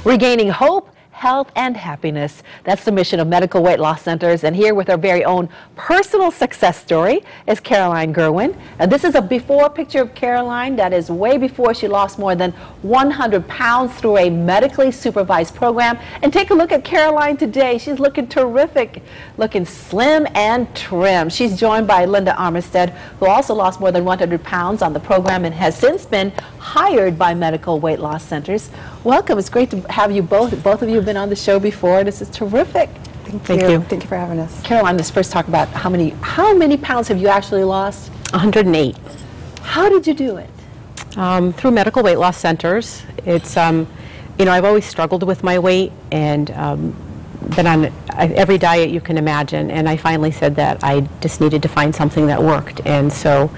Regaining hope, health, and happiness. That's the mission of Medical Weight Loss Centers. And here with our very own personal success story is Caroline Gerwin. And this is a before picture of Caroline. That is way before she lost more than 100 pounds through a medically supervised program. And take a look at Caroline today. She's looking terrific, looking slim and trim. She's joined by Linda Armistead, who also lost more than 100 pounds on the program and has since been hired by Medical Weight Loss Centers. Welcome. It's great to have you both. Both of you have been on the show before. This is terrific. Thank you. Thank you for having us. Caroline, let's first talk about how many pounds have you actually lost? 108. How did you do it? Through Medical Weight Loss Centers. It's, you know, I've always struggled with my weight and been on every diet you can imagine, and I finally said that I just needed to find something that worked, and so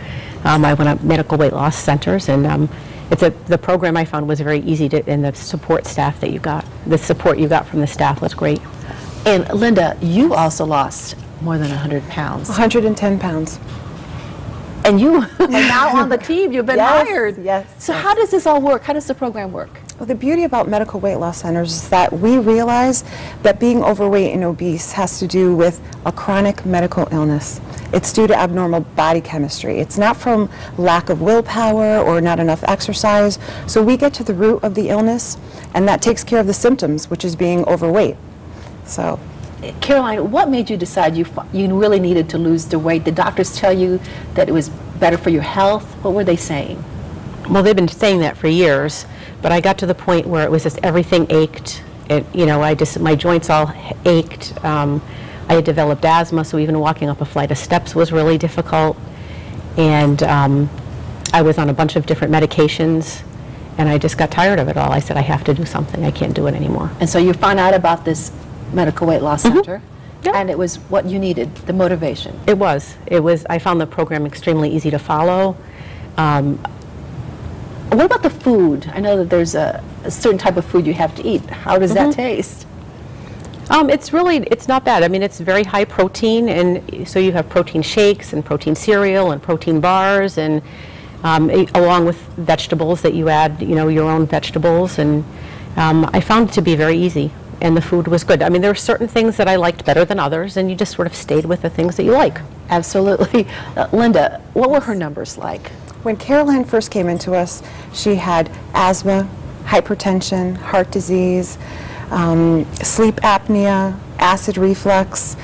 I went up Medical Weight Loss Centers, and the program I found was very easy to, and the support staff that you got, the support you got from the staff was great. And Linda, you also lost more than 100 pounds. 110 pounds. And you are now on the team. You've been hired. Yes. So how does this all work? How does the program work? Well, the beauty about Medical Weight Loss Centers is that we realize that being overweight and obese has to do with a chronic medical illness. It's due to abnormal body chemistry. It's not from lack of willpower or not enough exercise. So we get to the root of the illness, and that takes care of the symptoms, which is being overweight. So, Caroline, what made you decide you really needed to lose the weight? Did doctors tell you that it was better for your health? What were they saying? Well, they've been saying that for years, but I got to the point where it was just everything ached. You know, my joints all ached. I had developed asthma, so even walking up a flight of steps was really difficult. And I was on a bunch of different medications, and I just got tired of it all. I said, I have to do something. I can't do it anymore. And so you found out about this Medical Weight Loss Center, and it was what you needed, the motivation. It was. I found the program extremely easy to follow. What about the food? I know that there's a certain type of food you have to eat. How does that taste? It's not bad. I mean, it's very high protein, and so you have protein shakes and protein cereal and protein bars, and along with vegetables that you add, you know, your own vegetables, and I found it to be very easy, and the food was good. I mean, there were certain things that I liked better than others, and you just sort of stayed with the things that you like. Absolutely. Linda, what were her numbers like? when Caroline first came into us, she had asthma, hypertension, heart disease, sleep apnea, acid reflux.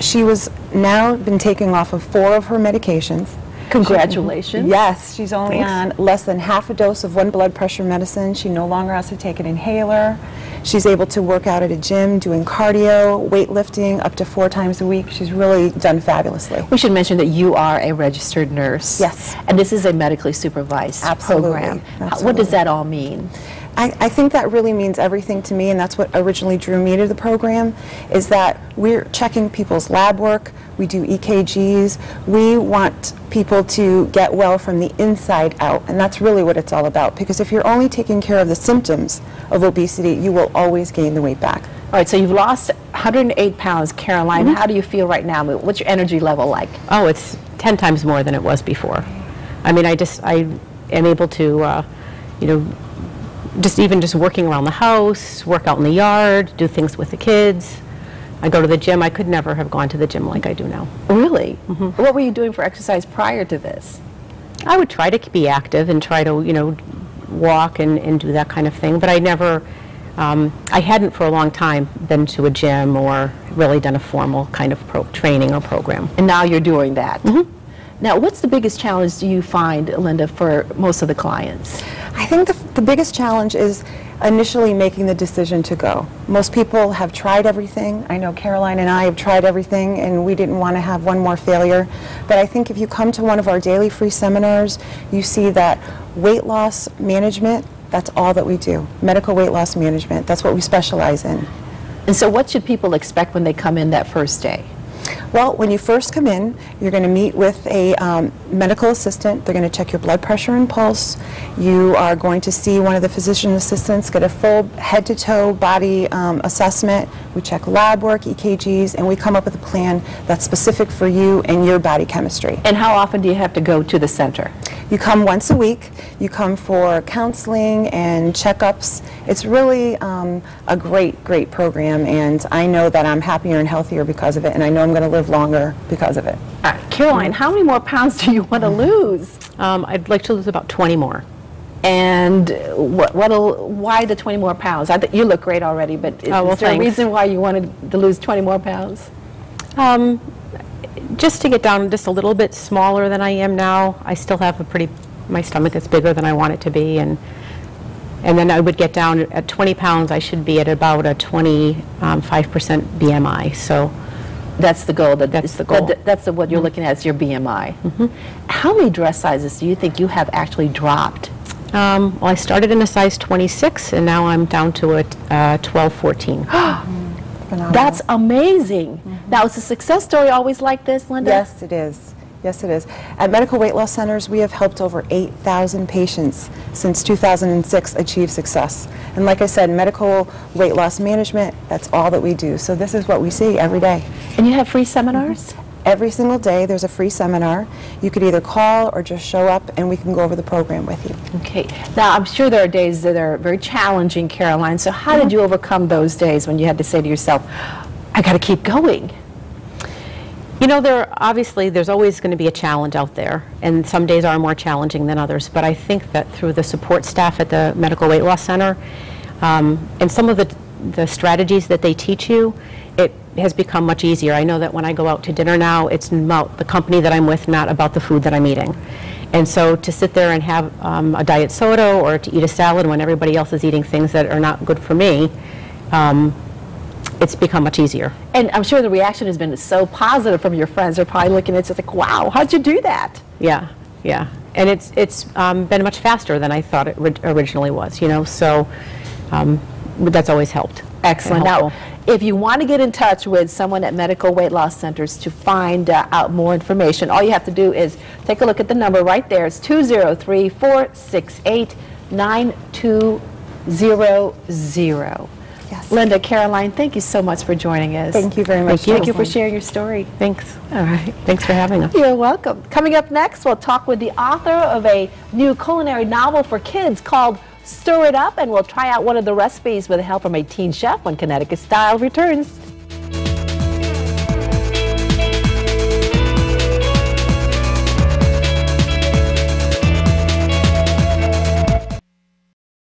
She was now been taking off of 4 of her medications. Congratulations. Yes, she's only on less than half a dose of 1 blood pressure medicine. She no longer has to take an inhaler. She's able to work out at a gym, doing cardio, weightlifting up to 4 times a week. She's really done fabulously. We should mention that you are a registered nurse. Yes. And this is a medically supervised program. Absolutely. What does that all mean? I think that really means everything to me, and that's what originally drew me to the program, is that we're checking people's lab work, we do EKGs, we want people to get well from the inside out, and that's really what it's all about, because if you're only taking care of the symptoms of obesity, you will always gain the weight back. All right, so you've lost 108 pounds, Caroline. How do you feel right now? What's your energy level like? Oh, it's 10 times more than it was before. I mean, I am able to, you know, just working around the house, work out in the yard, do things with the kids. I go to the gym. I could never have gone to the gym like I do now. Really? What were you doing for exercise prior to this? I would try to be active and try to, you know, walk and do that kind of thing, but I never, I hadn't for a long time been to a gym or really done a formal kind of training or program. And now you're doing that. Now, what's the biggest challenge do you find, Linda, for most of the clients? I think the biggest challenge is initially making the decision to go. Most people have tried everything. I know Caroline and I have tried everything, and we didn't want to have one more failure. But I think if you come to one of our daily free seminars, you see that weight loss management, that's all that we do. Medical weight loss management, that's what we specialize in. And so what should people expect when they come in that first day? Well, when you first come in, you're going to meet with a medical assistant. They're going to check your blood pressure and pulse. You are going to see one of the physician assistants, get a full head-to-toe body assessment. We check lab work, EKGs, and we come up with a plan that's specific for you and your body chemistry. And how often do you have to go to the center? You come once a week. You come for counseling and checkups. It's really a great program, and I know that I'm happier and healthier because of it, and I know I'm going to live longer because of it. Caroline, how many more pounds do you want to lose? I'd like to lose about 20 more. And why the 20 more pounds? You look great already, but is there a reason why you wanted to lose 20 more pounds? Just to get down just a little bit smaller than I am now. I still have my stomach is bigger than I want it to be, and then I would get down at 20 pounds. I should be at about a 25% BMI. So that's the goal. That's the goal. That's what you're looking at is your BMI. How many dress sizes do you think you have actually dropped? Well, I started in a size 26, and now I'm down to a 12, 14. That's amazing. Now, is the success story always like this, Linda? Yes, it is. Yes, it is. At Medical Weight Loss Centers, we have helped over 8,000 patients since 2006 achieve success. And like I said, medical weight loss management, that's all that we do. So this is what we see every day. And you have free seminars? Every single day there's a free seminar. You could either call or just show up and we can go over the program with you. Okay. Now, I'm sure there are days that are very challenging, Caroline. So how did you overcome those days when you had to say to yourself, I got to keep going? You know, there's always going to be a challenge out there, and some days are more challenging than others, but I think that through the support staff at the Medical Weight Loss Center and some of the strategies that they teach you, it has become much easier. I know that when I go out to dinner now, it's about the company that I'm with, not about the food that I'm eating. And so to sit there and have a diet soda or to eat a salad when everybody else is eating things that are not good for me, it's become much easier. And I'm sure the reaction has been so positive from your friends. They're probably looking at it like, wow, how'd you do that? Yeah, yeah. And it's been much faster than I thought it originally was, you know, so that's always helped. Excellent. Now, if you want to get in touch with someone at Medical Weight Loss Centers to find out more information, all you have to do is take a look at the number right there. It's 203-468-9200. Yes. Linda, Caroline, thank you so much for joining us. Thank you very much. Thank you for sharing your story. Thanks. All right. Thanks for having us. You're welcome. Coming up next, we'll talk with the author of a new culinary novel for kids called Stir It Up, and we'll try out one of the recipes with help from a teen chef when Connecticut Style returns.